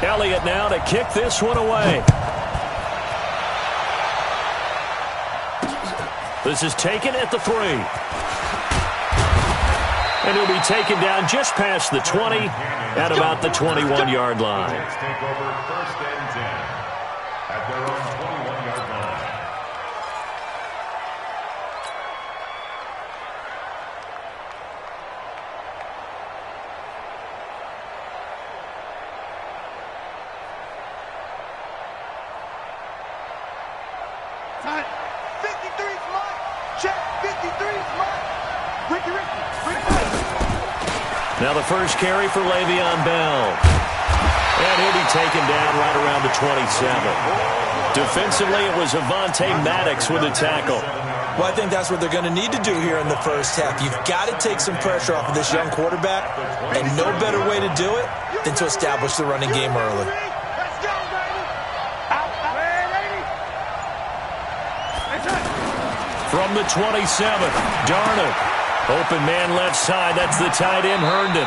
Elliott now to kick this one away. This is taken at the 3. And he'll be taken down just past the 20 at about the 21-yard line. Take over 1st and 10 at their own 21-yard line. Time. 53's mine. Check. 53's mine. Ricky. Now the first carry for Le'Veon Bell. And he'll be taken down right around the 27. Defensively, it was Avonte Maddox with a tackle. Well, I think that's what they're going to need to do here in the first half. You've got to take some pressure off of this young quarterback, and no better way to do it than to establish the running game early. Let's go, baby. Out. From the 27, Darnold. Open man left side. That's the tight end, Herndon.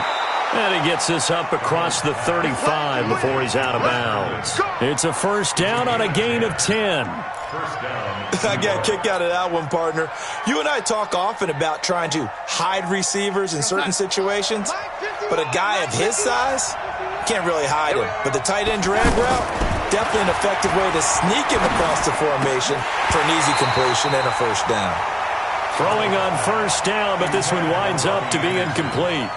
And he gets this up across the 35 before he's out of bounds. It's a first down on a gain of 10. I got a kick out of that one, partner. You and I talk often about trying to hide receivers in certain situations, but a guy of his size can't really hide him. But the tight end drag route, definitely an effective way to sneak him across the formation for an easy completion and a first down. Throwing on first down, but this one winds up to be incomplete.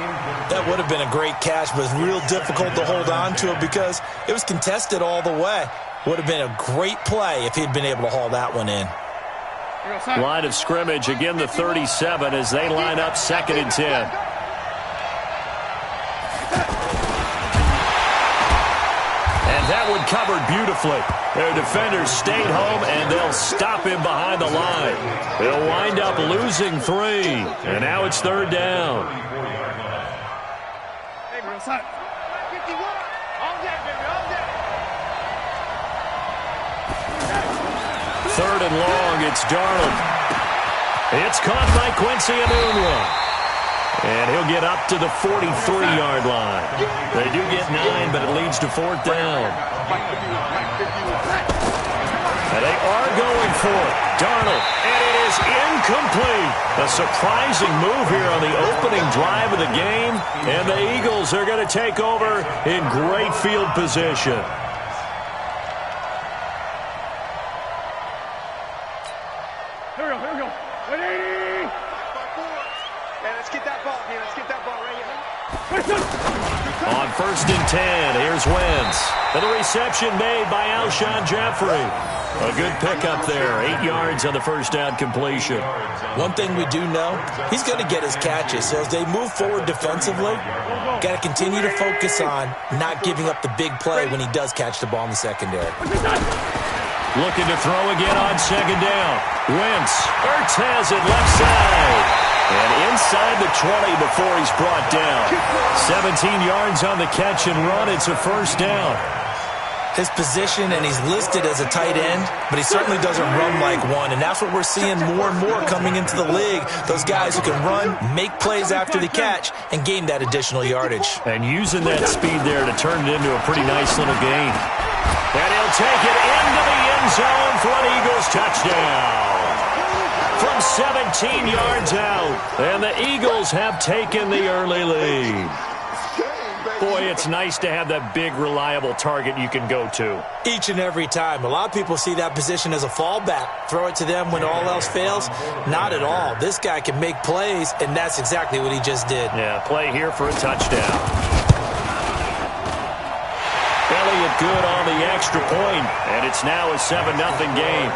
That would have been a great catch, but it's real difficult to hold on to it because it was contested all the way. Would have been a great play if he'd been able to haul that one in. Line of scrimmage, again the 37 as they line up 2nd and 10. And that one covered beautifully. Their defenders stayed home, and they'll stop him behind the line. They'll wind up losing 3, and now it's 3rd down. Hey, bro, son. 51. All day, baby, all day. 3rd and long, it's Darnold. It's caught by Quincy Enunwa. And he'll get up to the 43-yard line. They do get 9, but it leads to 4th down. And they are going for it. Darnold, and it is incomplete. A surprising move here on the opening drive of the game. And the Eagles are going to take over in great field position. Here we go. 180. Let's get that ball here. Let's get that ball right here. On 1st and 10, here's Wentz. And the reception made by Alshon Jeffrey. A good pickup there. 8 yards on the first down completion. One thing we do know, he's going to get his catches. So as they move forward defensively, got to continue to focus on not giving up the big play when he does catch the ball in the secondary. Looking to throw again on 2nd down. Wentz. Ertz has it left side. And inside the 20 before he's brought down. 17 yards on the catch and run. It's a first down. His position, and he's listed as a tight end, but he certainly doesn't run like one, and that's what we're seeing more and more coming into the league. Those guys who can run, make plays after the catch, and gain that additional yardage. And using that speed there to turn it into a pretty nice little gain. And he'll take it into the end zone for an Eagles touchdown. From 17 yards out, and the Eagles have taken the early lead. Boy, it's nice to have that big, reliable target you can go to. Each and every time. A lot of people see that position as a fallback. Throw it to them when all else fails. Not at all. This guy can make plays, and that's exactly what he just did. Yeah, play here for a touchdown. Elliott good on the extra point, and it's now a 7-0 game.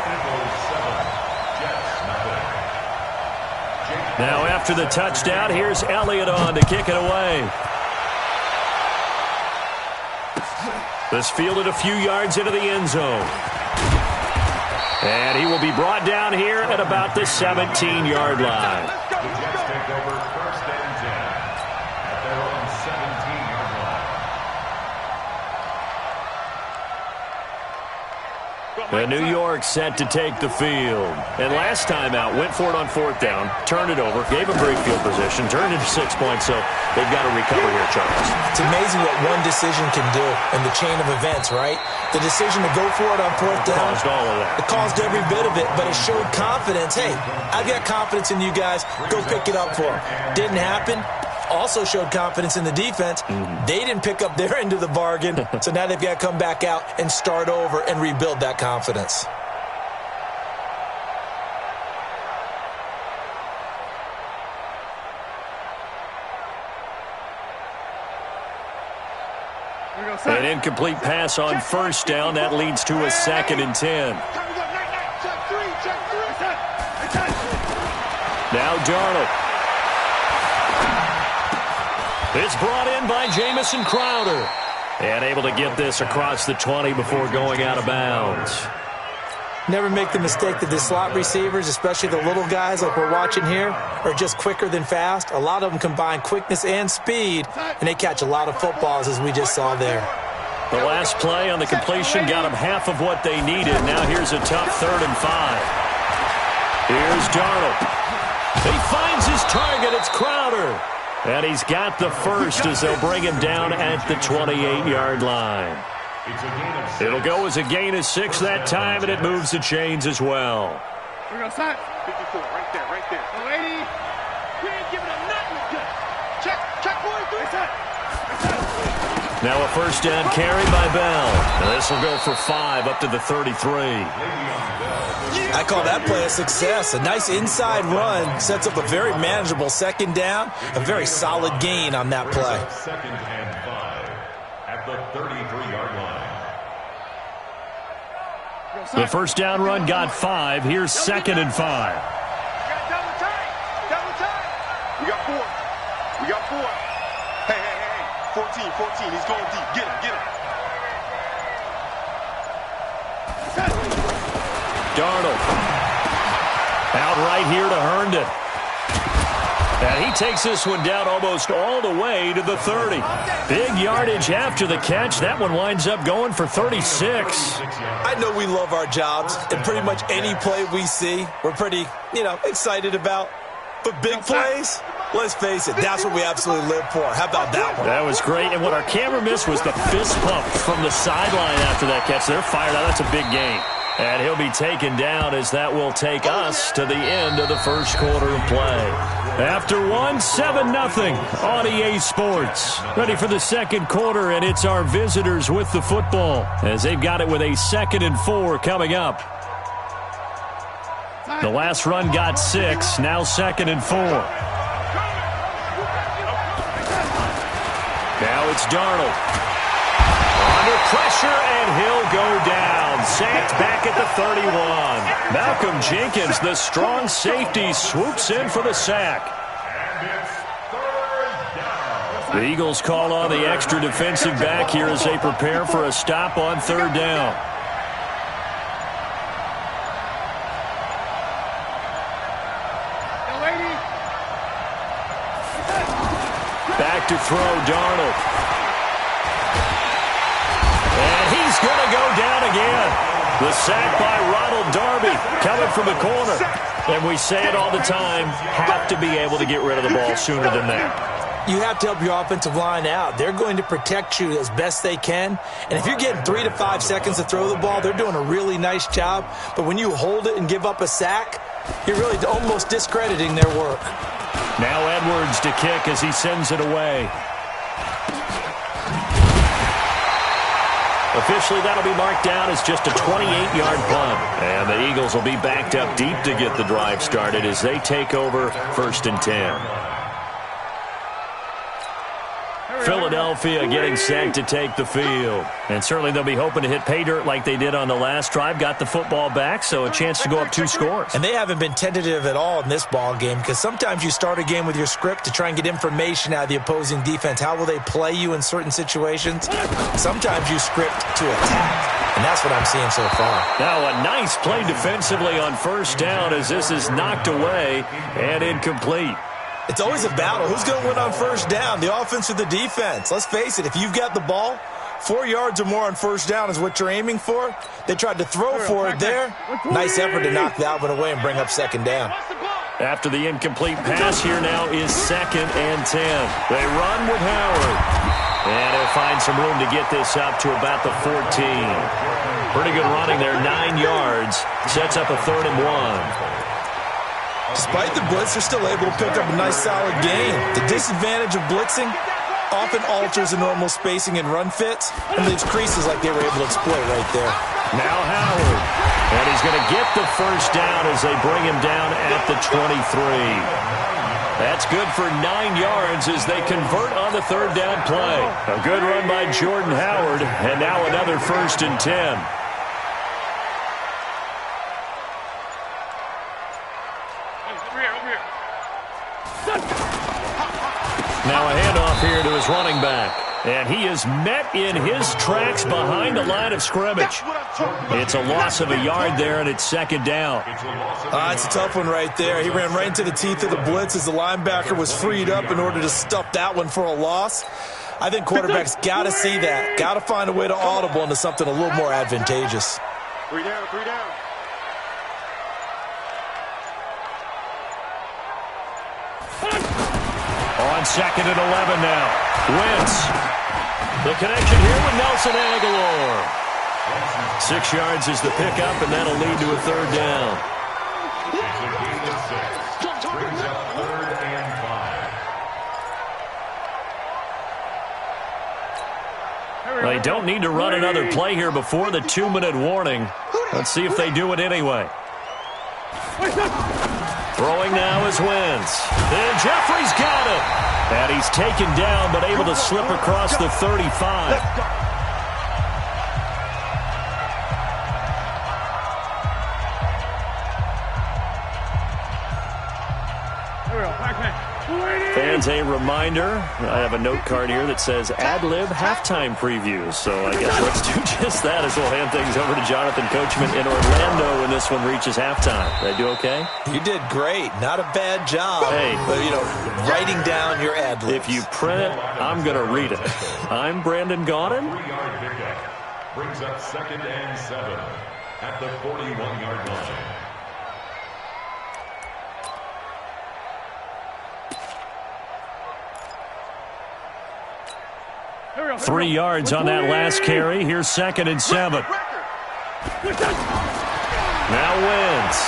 Now after the touchdown, here's Elliott on to kick it away. This fielded a few yards into the end zone. And he will be brought down here at about the 17-yard line. The Jets take over 1st and 10 at their own 17-yard line. And New York set to take the field. And last time out, went for it on 4th down, turned it over, gave them great field position, turned into 6 points, so they've got to recover here, Charles. It's amazing what one decision can do in the chain of events, right? The decision to go for it on 4th down. Caused all of that. It caused every bit of it, but it showed confidence. Hey, I've got confidence in you guys. Go pick it up for them. Didn't happen. Also showed confidence in the defense. They didn't pick up their end of the bargain, so now they've got to come back out and start over and rebuild that confidence. An incomplete pass on 1st down. That leads to a 2nd and 10. Now Darnold. It's brought in by Jamison Crowder. And able to get this across the 20 before going out of bounds. Never make the mistake that the slot receivers, especially the little guys like we're watching here, are just quicker than fast. A lot of them combine quickness and speed, and they catch a lot of footballs, as we just saw there. The last play on the completion got them half of what they needed. Now here's a tough 3rd and 5. Here's Darnold. He finds his target. It's Crowder. And he's got the first as they'll bring him down at the 28-yard line. It'll go as a gain of 6 that time, and it moves the chains as well. We're going to start. 54, right there, right there. Oh, 80. We ain't giving him nothing good. Check, boys, do it. Now a 1st down carry by Bell. And this will go for 5 up to the 33. I call that play a success. A nice inside run sets up a very manageable 2nd down. A very solid gain on that play. 2nd and 5 at the 33-yard line. The 1st down run got 5. Here's 2nd and 5. Double time. We got 4. Hey. 14. He's going deep. Get him. Darnold. Out right here to Herndon. And he takes this one down almost all the way to the 30. Big yardage after the catch. That one winds up going for 36. I know we love our jobs, and pretty much any play we see, we're pretty, excited about. But big plays, let's face it, that's what we absolutely live for. How about that one? That was great. And what our camera missed was the fist pump from the sideline after that catch. They're fired out. That's a big gain. And he'll be taken down as that will take us to the end of the first quarter of play. After 7-0 on EA Sports. Ready for the second quarter, and it's our visitors with the football as they've got it with a 2nd and 4 coming up. The last run got 6, now 2nd and 4. Now it's Darnold. Under pressure, and he'll go down. Sacked back at the 31. Malcolm Jenkins, the strong safety, swoops in for the sack. The Eagles call on the extra defensive back here as they prepare for a stop on 3rd down. Back to throw, Darnold. And he's going to go down again. The sack by Ronald Darby coming from the corner. And we say it all the time, have to be able to get rid of the ball sooner than that. You have to help your offensive line out. They're going to protect you as best they can. And if you're getting 3 to 5 seconds to throw the ball, they're doing a really nice job. But when you hold it and give up a sack, you're really almost discrediting their work. Now Edwards to kick as he sends it away. Officially, that'll be marked down as just a 28-yard punt. And the Eagles will be backed up deep to get the drive started as they take over 1st and 10. Philadelphia getting set to take the field. And certainly they'll be hoping to hit pay dirt like they did on the last drive. Got the football back, so a chance to go up 2 scores. And they haven't been tentative at all in this ball game because sometimes you start a game with your script to try and get information out of the opposing defense. How will they play you in certain situations? Sometimes you script to attack. And that's what I'm seeing so far. Now a nice play defensively on 1st down as this is knocked away and incomplete. It's always a battle. Who's going to win on 1st down, the offense or the defense? Let's face it, if you've got the ball, 4 yards or more on first down is what you're aiming for. They tried to throw for it there. Nice effort to knock that one away and bring up second down. After the incomplete pass, here now is 2nd and 10. They run with Howard. And he'll find some room to get this up to about the 14. Pretty good running there, 9 yards. Sets up a 3rd and 1. Despite the blitz, they're still able to pick up a nice, solid gain. The disadvantage of blitzing often alters the normal spacing and run fits and leaves creases like they were able to exploit right there. Now Howard. And he's going to get the first down as they bring him down at the 23. That's good for 9 yards as they convert on the 3rd down play. A good run by Jordan Howard, and now another 1st and 10. Now a handoff here to his running back. And he is met in his tracks behind the line of scrimmage. It's a loss of a yard there, and it's 2nd down. It's a tough one right there. He ran right into the teeth of the blitz as the linebacker was freed up in order to stuff that one for a loss. I think quarterbacks got to see that. Got to find a way to audible into something a little more advantageous. 3 down, 3 down. On 2nd and 11 now. Wentz. The connection here with Nelson Agholor. 6 yards is the pickup, and that'll lead to a 3rd down. It's a gain of 6. Brings up 3rd and 5. They don't need to run another play here before the 2-minute warning. Let's see if they do it anyway. Throwing now is Wentz. And Jeffrey's got it. And he's taken down, but able to slip across the 35. Fans, a reminder, I have a note card here that says ad-lib halftime preview. So I guess let's do just that as we'll hand things over to Jonathan Coachman in Orlando when this one reaches halftime. Did I do okay? You did great. Not a bad job. Hey. But, writing down your ad-libs. If you print it, I'm going to read it. I'm Brandon Gaudin. 3-yard pickup. Brings up 2nd and 7 at the 41-yard line. 3 yards on that last carry. Here's 2nd and 7. Now Wentz.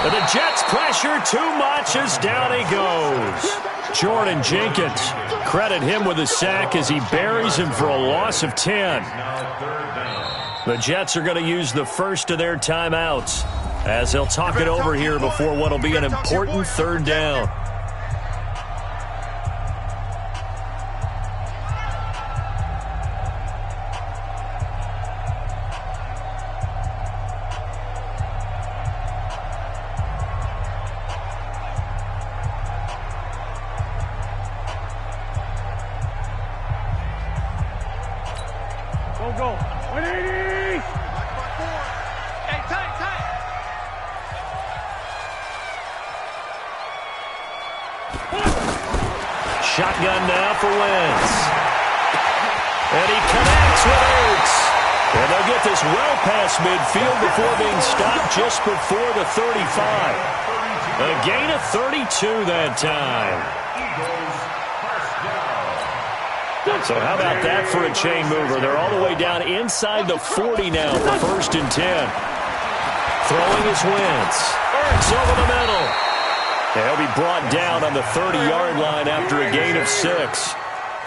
But the Jets pressure too much as down he goes. Jordan Jenkins. Credit him with a sack as he buries him for a loss of 10. The Jets are going to use the first of their timeouts as they'll talk it over here before what will be an important 3rd down. Go. 180. Hey, tight. Shotgun now for Wentz. And he connects with Ertz. And they'll get this well past midfield before being stopped just before the 35. A gain of 32 that time. So how about that for a chain mover? They're all the way down inside the 40 now for 1st and 10. Throwing is Wentz. Ertz over the middle. They'll be brought down on the 30-yard line after a gain of 6.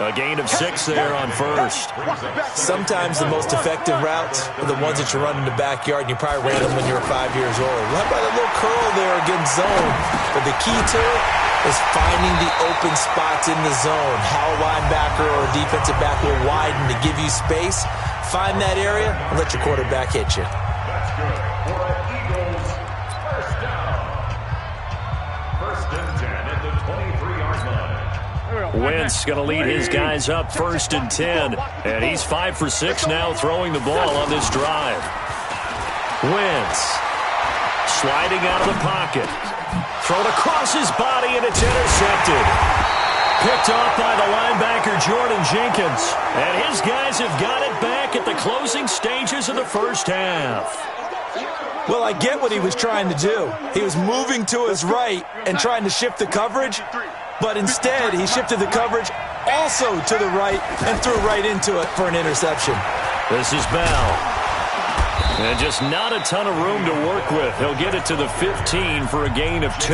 A gain of 6 there on 1st. Sometimes the most effective routes are the ones that you run in the backyard, and you probably ran them when you were 5 years old. How about a little curl there against zone? But the key to it is finding the open spots in the zone. How a linebacker or a defensive back will widen to give you space. Find that area and let your quarterback hit you. That's good for an Eagles first down. 1st and 10 at the 23-yard line. Wentz going to lead his guys up 1st and 10. And he's 5 for 6 now throwing the ball on this drive. Wentz sliding out of the pocket. Thrown across his body, and it's intercepted. Picked Picked off by the linebacker, Jordan Jenkins. And his guys have got it back at the closing stages of the first half. Well, I get what he was trying to do. He was moving to his right and trying to shift the coverage, but instead he shifted the coverage also to the right and threw right into it for an interception. This is Bell. And just not a ton of room to work with. He'll get it to the 15 for a gain of 2.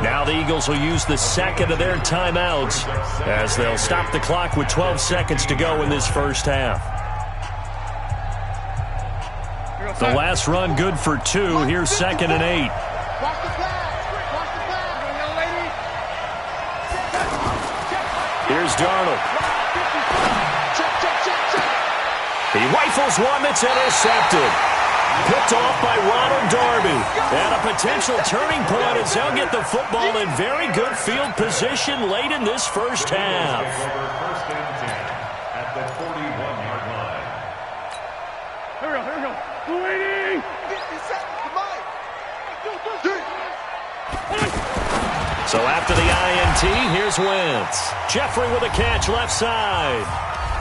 Now the Eagles will use the second of their timeouts as they'll stop the clock with 12 seconds to go in this first half. The last run good for 2. Here's 2nd and 8. Here's Darnold. He rifles one that's intercepted. Picked off by Ronald Darby. And a potential turning point as they'll get the football in very good field position late in this first half. First and 10 at the 41-yard line. Here we go. 280. So after the INT, here's Wentz. Jeffrey with a catch left side.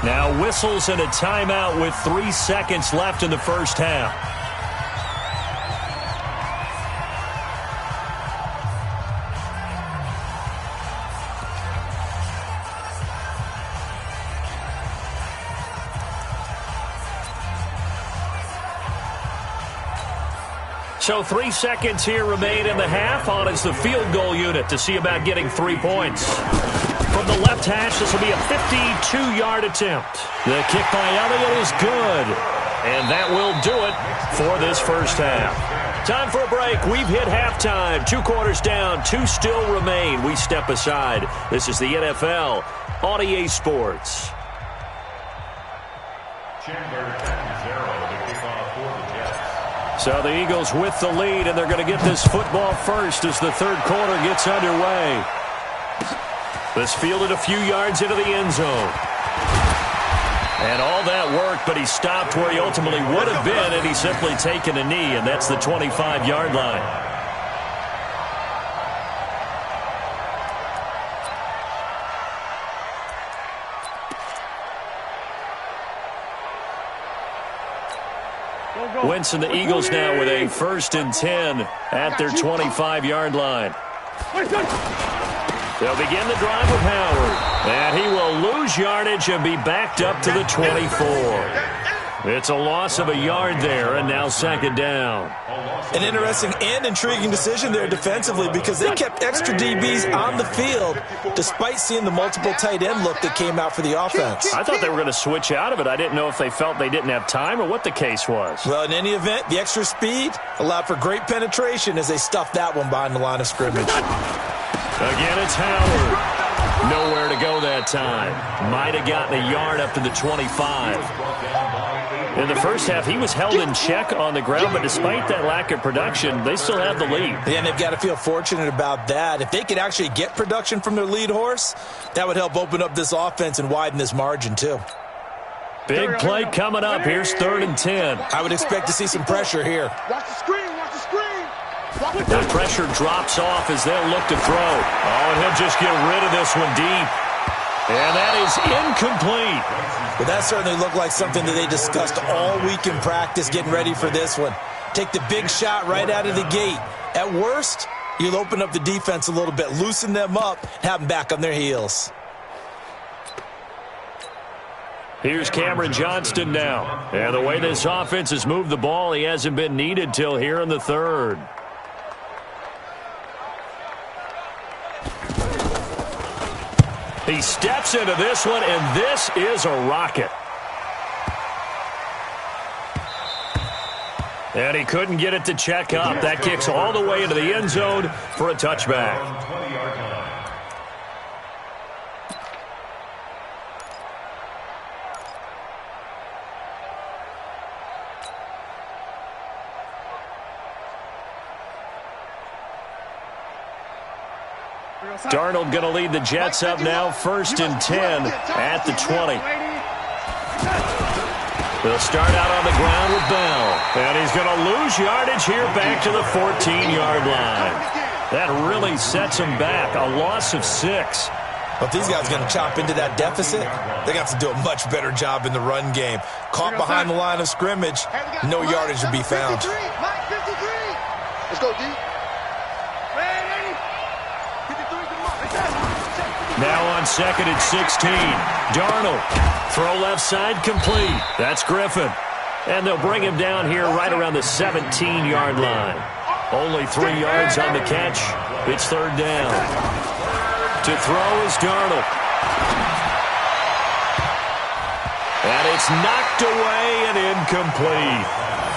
Now whistles and a timeout with 3 seconds left in the first half. So 3 seconds here remain in the half. On is the field goal unit to see about getting 3 points. From the left hash, this will be a 52-yard attempt. The kick by Elliott is good. And that will do it for this first half. Time for a break. We've hit halftime. 2 quarters down. 2 still remain. We step aside. This is the NFL on EA Sports. Chandler 10-0 to kick off for the Jets. So the Eagles with the lead, and they're going to get this football first as the third quarter gets underway. This fielded a few yards into the end zone. And all that worked, but he stopped where he ultimately would have been, and he's simply taken a knee, and that's the 25-yard line. Wentz and the Eagles now with a 1st and 10 at their 25-yard line. They'll begin the drive with Howard. And he will lose yardage and be backed up to the 24. It's a loss of a yard there, and now 2nd down. An interesting and intriguing decision there defensively because they kept extra DBs on the field despite seeing the multiple tight end look that came out for the offense. I thought they were going to switch out of it. I didn't know if they felt they didn't have time or what the case was. Well, in any event, the extra speed allowed for great penetration as they stuffed that one behind the line of scrimmage. Again, it's Howard. Nowhere to go that time. Might have gotten a yard up to the 25. In the first half, he was held in check on the ground, but despite that lack of production, they still have the lead. Yeah, and they've got to feel fortunate about that. If they could actually get production from their lead horse, that would help open up this offense and widen this margin, too. Big play coming up. Here's 3rd and 10. I would expect to see some pressure here. Watch the screen. Watch the screen. The pressure drops off as they'll look to throw. Oh, and he'll just get rid of this one deep. And that is incomplete. But that certainly looked like something that they discussed all week in practice getting ready for this one. Take the big shot right out of the gate. At worst, you'll open up the defense a little bit, loosen them up, and have them back on their heels. Here's Cameron Johnston now. And the way this offense has moved the ball, he hasn't been needed till here in the 3rd. He steps into this one, and this is a rocket. And he couldn't get it to check up. That kicks all the way into the end zone for a touchback. Darnold going to lead the Jets up now, 1st and 10 at the 20. They'll start out on the ground with Bell. And he's going to lose yardage here back to the 14-yard line. That really sets him back, a loss of 6. But if these guys are going to chop into that deficit, they're going to have to do a much better job in the run game. Caught behind the line of scrimmage, no yardage to be found. 53. Mike, 53. Let's go, D. Now on second and 16. Darnold. Throw left side complete. That's Griffin. And they'll bring him down here right around the 17-yard line. Only 3 yards on the catch. It's third down. To throw is Darnold. And it's knocked away and incomplete.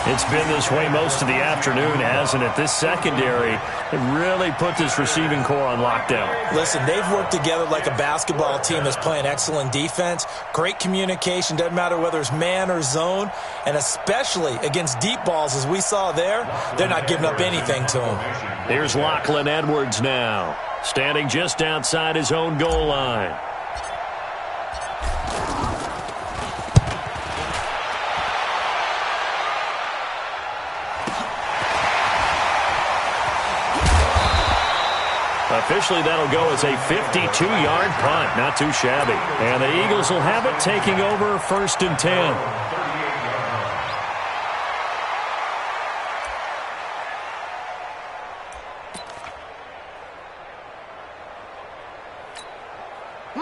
It's been this way most of the afternoon, hasn't it? This secondary have really put this receiving core on lockdown. Listen, they've worked together like a basketball team that's playing excellent defense. Great communication, doesn't matter whether it's man or zone. And especially against deep balls, as we saw there, they're not giving up anything to them. Here's Lachlan Edwards now, standing just outside his own goal line. Officially, that'll go as a 52-yard punt. Not too shabby. And the Eagles will have it, taking over first and 10.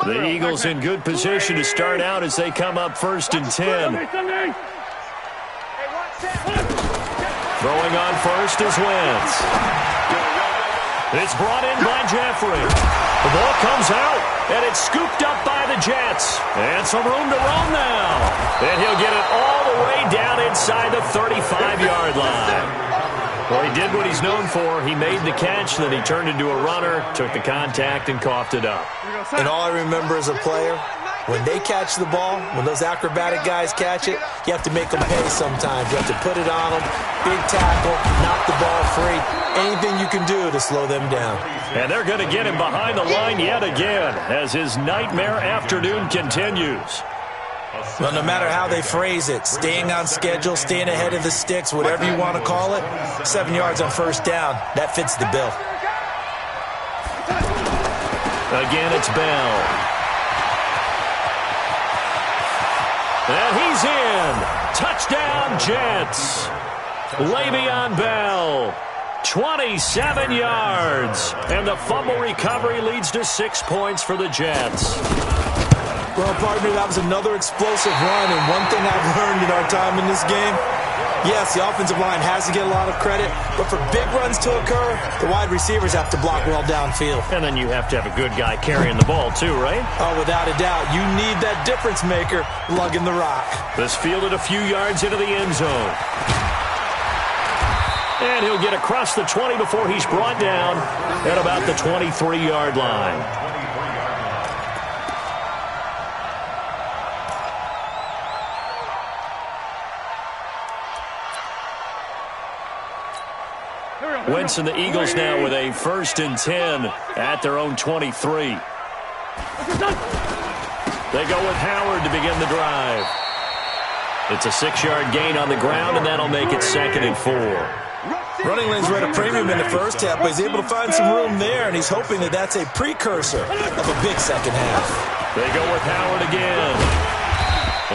The Eagles in good position to start out as they come up first and 10. Throwing on first is Wentz. It's brought in by Jeffrey. The ball comes out, and it's scooped up by the Jets. And some room to roam now. And he'll get it all the way down inside the 35-yard line. Well, he did what he's known for. He made the catch, then he turned into a runner, took the contact, and coughed it up. And all I remember as a player, when they catch the ball, when those acrobatic guys catch it, you have to make them pay sometimes. You have to put it on them, big tackle, knock the ball free. Anything you can do to slow them down. And they're going to get him behind the line yet again as his nightmare afternoon continues. Well, no matter how they phrase it, staying on schedule, staying ahead of the sticks, whatever you want to call it, 7 yards on first down, that fits the bill. Again, it's Bell. And he's in. Touchdown, Jets. Le'Veon Bell. 27 yards. And the fumble recovery leads to 6 points for the Jets. Well, partner, that was another explosive run, and one thing I've learned in our time in this game, yes, the offensive line has to get a lot of credit, but for big runs to occur, the wide receivers have to block well downfield. And then you have to have a good guy carrying the ball too, right? Oh, without a doubt. You need that difference maker lugging the rock. This fielded a few yards into the end zone. And he'll get across the 20 before he's brought down at about the 23-yard line. Wentz and the Eagles now with a first and 10 at their own 23. They go with Howard to begin the drive. It's a 6-yard gain on the ground, and that'll make it second and 4. Running lanes were at a premium in the first half, but he's able to find some room there, and he's hoping that that's a precursor of a big second half. They go with Howard again.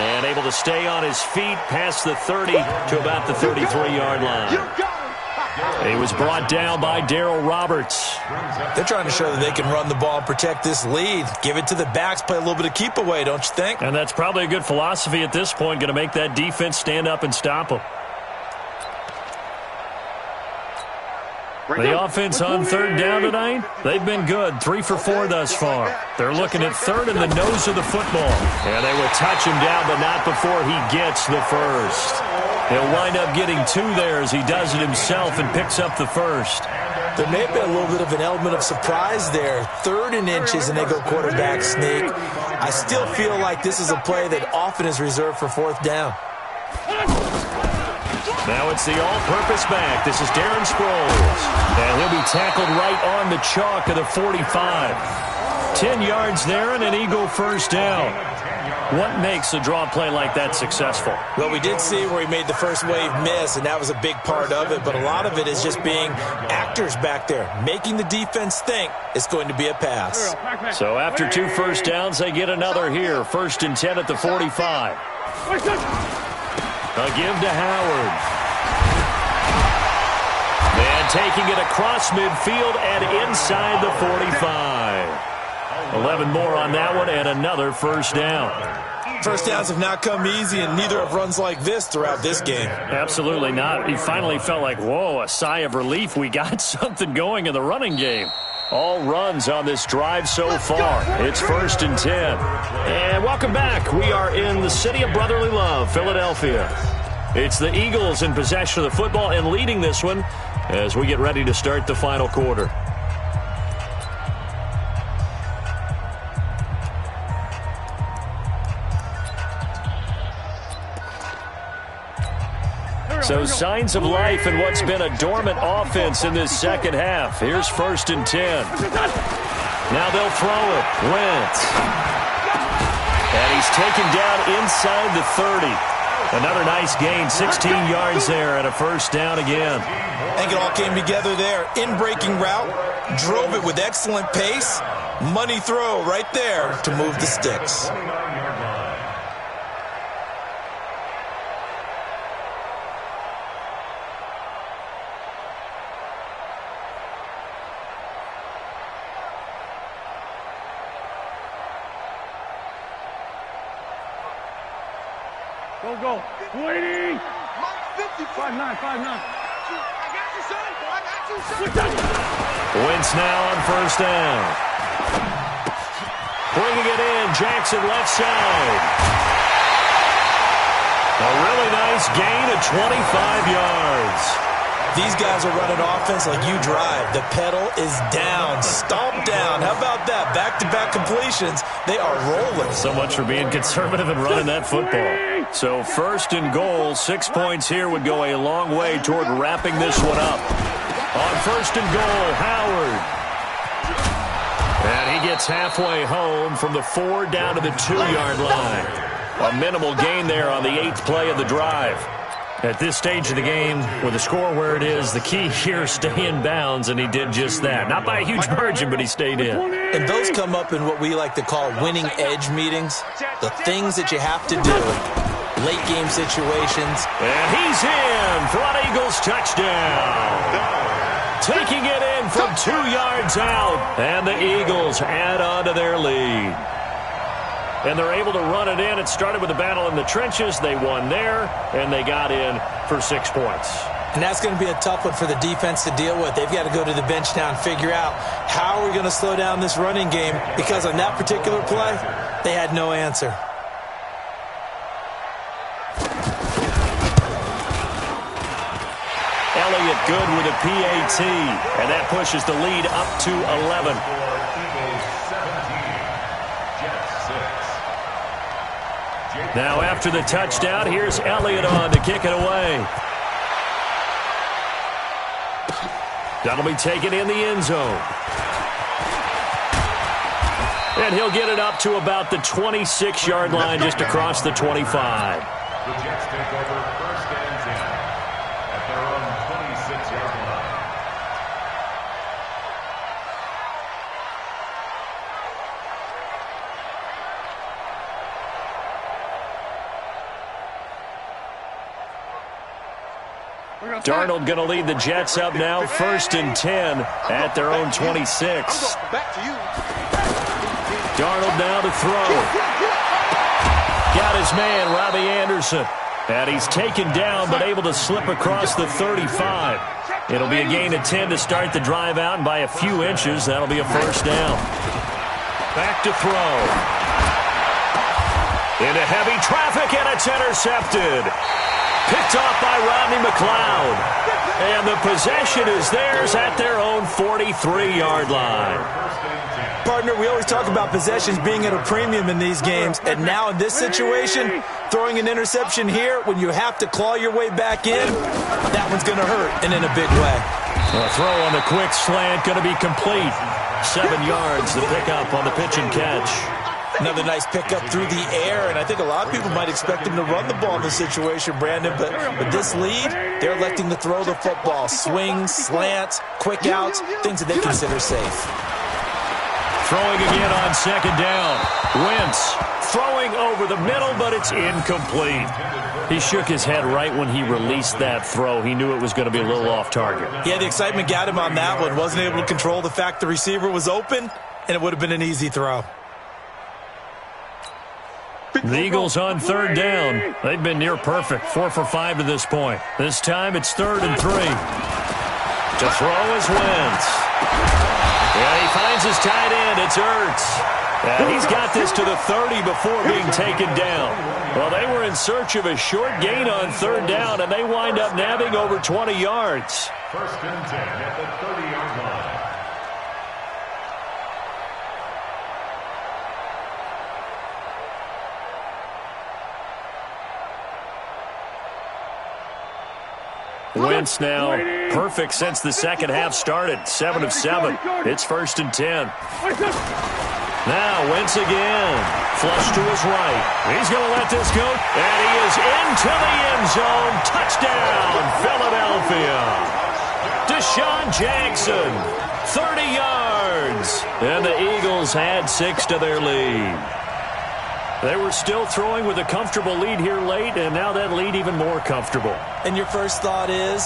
And able to stay on his feet past the 30 to about the 33-yard line. He was brought down by Darryl Roberts. They're trying to show that they can run the ball and protect this lead. Give it to the backs, play a little bit of keep away, don't you think? And that's probably a good philosophy at this point, going to make that defense stand up and stop them. The offense on third down tonight, they've been good. 3 for 4 thus far. They're looking at third in the nose of the football. And they will touch him down, but not before he gets the first. He'll wind up getting 2 there as he does it himself and picks up the first. There may have been a little bit of an element of surprise there. 3rd and inches, and they go quarterback sneak. I still feel like this is a play that often is reserved for 4th down. Now it's the all-purpose back. This is Darren Sproles. And he'll be tackled right on the chalk of the 45. 10 yards there and an Eagle first down. What makes a draw play like that successful? Well, we did see where he made the first wave miss, and that was a big part of it. But a lot of it is just being actors back there, making the defense think it's going to be a pass. So after 2 first downs, they get another here. 1st and 10 at the 45. A give to Howard. And taking it across midfield and inside the 45. 11 more on that one and another first down. First downs have not come easy, and neither have runs like this throughout this game. Absolutely not. He finally felt like, whoa, a sigh of relief. We got something going in the running game. All runs on this drive so far. It's 1st and 10. And welcome back. We are in the city of brotherly love, Philadelphia. It's the Eagles in possession of the football and leading this one as we get ready to start the final quarter. So signs of life in what's been a dormant offense in this second half. Here's 1st and 10. Now they'll throw it. Wentz. And he's taken down inside the 30. Another nice gain, 16 yards there and a first down again. I think it all came together there. In-breaking route, drove it with excellent pace. Money throw right there to move the sticks. Go. 280. 5'9", 5'9". I got you, son. Wentz now on first down. Bringing it in, Jackson left side. A really nice gain of 25 yards. These guys are running offense like you drive. The pedal is down, stomp down. How about that? Back-to-back completions. They are rolling. So much for being conservative and running that football. So 1st and goal, 6 points here would go a long way toward wrapping this one up. On 1st and goal, Howard. And he gets halfway home from the 4 down to the 2-yard line. A minimal gain there on the 8th play of the drive. At this stage of the game, with the score where it is, the key here, stay in bounds, and he did just that. Not by a huge margin, but he stayed in. And those come up in what we like to call winning edge meetings. The things that you have to do. Late game situations. And he's in for an Eagles touchdown. Taking it in from 2 yards out. And the Eagles add on to their lead. And they're able to run it in. It started with a battle in the trenches. They won there, and they got in for 6 points. And that's going to be a tough one for the defense to deal with. They've got to go to the bench now and figure out how are we going to slow down this running game, because on that particular play, they had no answer. Elliott good with a PAT, and that pushes the lead up to 11. Now after the touchdown, here's Elliott on to kick it away. That'll be taken in the end zone. And he'll get it up to about the 26-yard line, just across the 25. The Jets take over 1st and 10 at their own 26-yard line. Darnold going to lead the Jets up now, 1st and 10 at their own 26. Darnold now to throw. Got his man, Robbie Anderson. And he's taken down but able to slip across the 35. It'll be a gain of 10 to start the drive out, and by a few inches, that'll be a first down. Back to throw. Into heavy traffic, and it's intercepted. Picked off by Rodney McLeod. And the possession is theirs at their own 43-yard line. Partner, we always talk about possessions being at a premium in these games, and now in this situation, throwing an interception here when you have to claw your way back in, that one's going to hurt, and in a big way. A throw on the quick slant going to be complete. 7 yards, the pickup on the pitch and catch. Another nice pickup through the air, and I think a lot of people might expect him to run the ball in this situation, Brandon, but with this lead, they're electing to throw the football. Swings, slants, quick outs, things that they consider safe. Throwing again on second down. Wentz throwing over the middle, but it's incomplete. He shook his head right when he released that throw. He knew it was going to be a little off target. Yeah, the excitement got him on that one. Wasn't able to control the fact the receiver was open, and it would have been an easy throw. The Eagles on third down. They've been near perfect, 4 for 5 to this point. This time it's 3rd and 3. To throw is Wentz. Yeah, he finds his tight end. It's Ertz. And he's got this to the 30 before being taken down. Well, they were in search of a short gain on third down, and they wind up nabbing over 20 yards. 1st and 10 at the 30-yard line. Wentz now perfect since the second half started. 7 of 7. It's 1st and 10. Now Wentz again. Flush to his right. He's going to let this go. And he is into the end zone. Touchdown, Philadelphia. Deshaun Jackson, 30 yards. And the Eagles had 6 to their lead. They were still throwing with a comfortable lead here late, and now that lead even more comfortable. And your first thought is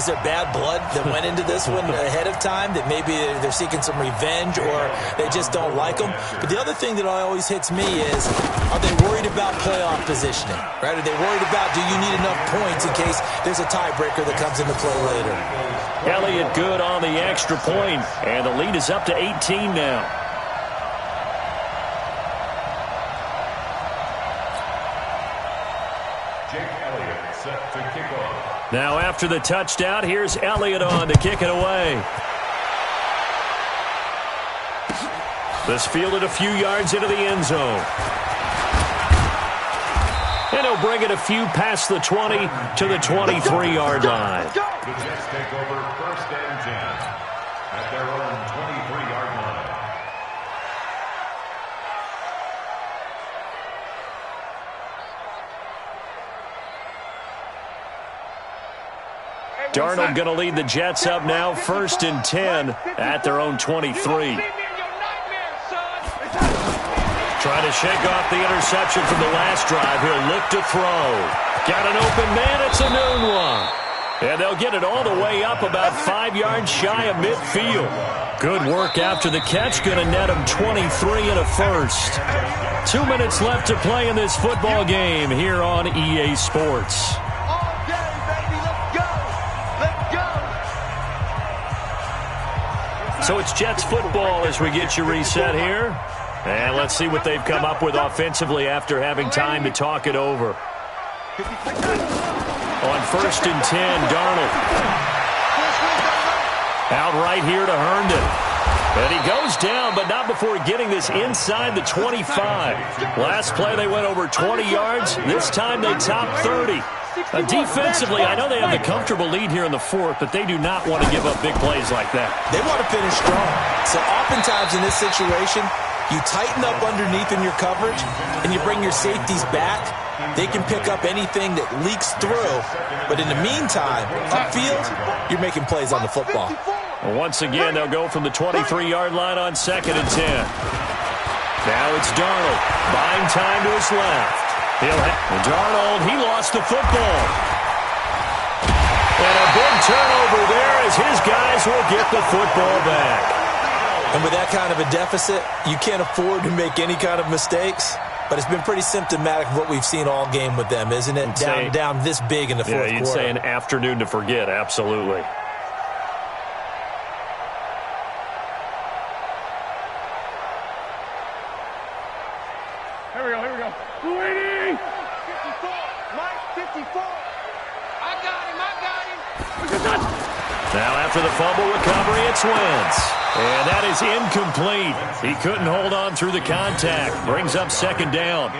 there bad blood that went into this one ahead of time, that maybe they're seeking some revenge or they just don't like them? But the other thing that always hits me is, are they worried about playoff positioning? Right? Are they worried about, do you need enough points in case there's a tiebreaker that comes into play later? Elliott good on the extra point, and the lead is up to 18 now. Now after the touchdown, here's Elliott on to kick it away. This fielded a few yards into the end zone. And he'll bring it a few past the 20 to the 23-yard line. The Jets take over 1st and 10 at their own 23-yard line. Darnold going to lead the Jets up now, 1st and 10 at their own 23. Trying to shake off the interception from the last drive. He'll look to throw. Got an open man. It's a noon one. And they'll get it all the way up about 5 yards shy of midfield. Good work after the catch. Going to net him 23 and a first. 2 minutes left to play in this football game here on EA Sports. So it's Jets football as we get you reset here. And let's see what they've come up with offensively after having time to talk it over. On 1st and 10, Darnold. Out right here to Herndon. And he goes down, but not before getting this inside the 25. Last play, they went over 20 yards. This time, they topped 30. Defensively, I know they have the comfortable lead here in the 4th, but they do not want to give up big plays like that. They want to finish strong. So oftentimes in this situation, you tighten up underneath in your coverage, and you bring your safeties back. They can pick up anything that leaks through. But in the meantime, upfield, you're making plays on the football. Well, once again, they'll go from the 23-yard line on 2nd and 10. Now it's Darnold, buying time to his left. Darnold, he lost the football. And a big turnover there as his guys will get the football back. And with that kind of a deficit, you can't afford to make any kind of mistakes. But it's been pretty symptomatic of what we've seen all game with them, isn't it? Down this big in the fourth quarter. Yeah, you'd say an afternoon to forget, absolutely. Here we go. 280! 54! Mike, 54! I got him! Now after the fumble recovery, it's Wentz. And that is incomplete. He couldn't hold on through the contact. Brings up 2nd down.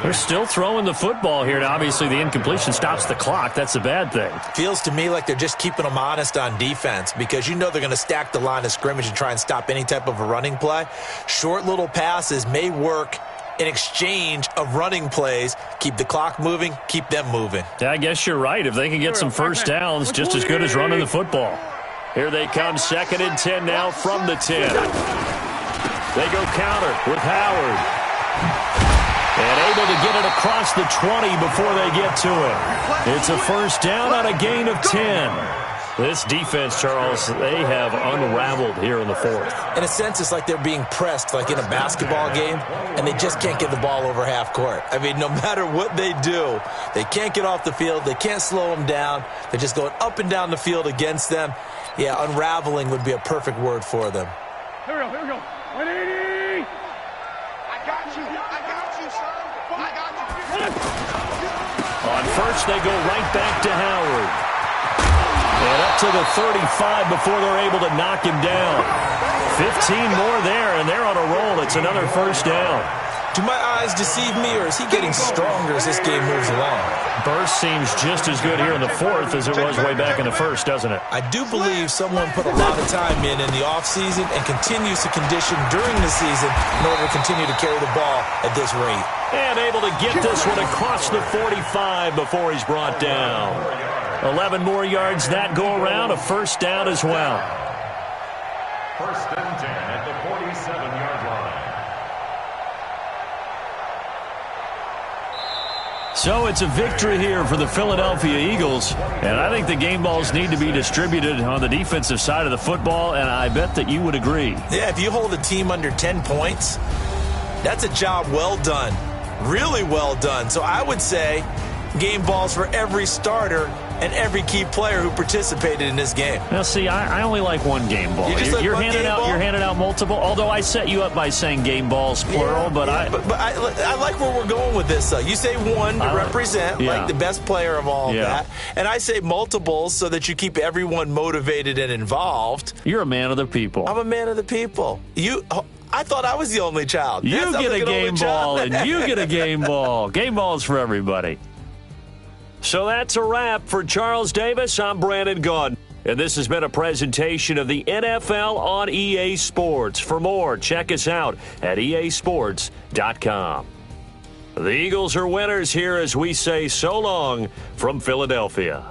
They're still throwing the football here. Now, obviously, the incompletion stops the clock. That's a bad thing. Feels to me like they're just keeping them honest on defense because you know they're going to stack the line of scrimmage and try and stop any type of a running play. Short little passes may work in exchange of running plays. Keep the clock moving, keep them moving. Yeah, I guess you're right. If they can get some first downs, just as good as running the football. Here they come, 2nd and 10 now from the 10. They go counter with Howard. And able to get it across the 20 before they get to it. It's a first down on a gain of 10. This defense, Charles, they have unraveled here in the 4th. In a sense, it's like they're being pressed like in a basketball game, and they just can't get the ball over half court. I mean, no matter what they do, they can't get off the field. They can't slow them down. They're just going up and down the field against them. Yeah, unraveling would be a perfect word for them. Here we go. 180. I got you, son. I got you. On first, they go right back to Howard. And up to the 35 before they're able to knock him down. 15 more there, and they're on a roll. It's another first down. Do my eyes deceive me, or is he getting stronger as this game moves along? Burst seems just as good here in the 4th as it was way back in the 1st, doesn't it? I do believe someone put a lot of time in the offseason and continues to condition during the season in order to continue to carry the ball at this rate. And able to get this one across the 45 before he's brought down. 11 more yards that go around, a first down as well. 1st and 10 at the 47-yard line. So it's a victory here for the Philadelphia Eagles, and I think the game balls need to be distributed on the defensive side of the football, and I bet that you would agree. Yeah, if you hold a team under 10 points, that's a job well done, really well done. So I would say game balls for every starter and every key player who participated in this game. Now, see, I only like one game ball. You're handing out multiple. Although I set you up by saying game balls plural, but I like where we're going with this. You say one to represent like the best player of all of that, and I say multiples so that you keep everyone motivated and involved. You're a man of the people. I'm a man of the people. I thought I was the only child. You get a game ball, and you get a game ball. Game balls for everybody. So that's a wrap for Charles Davis. I'm Brandon Gaudin. And this has been a presentation of the NFL on EA Sports. For more, check us out at easports.com. The Eagles are winners here as we say so long from Philadelphia.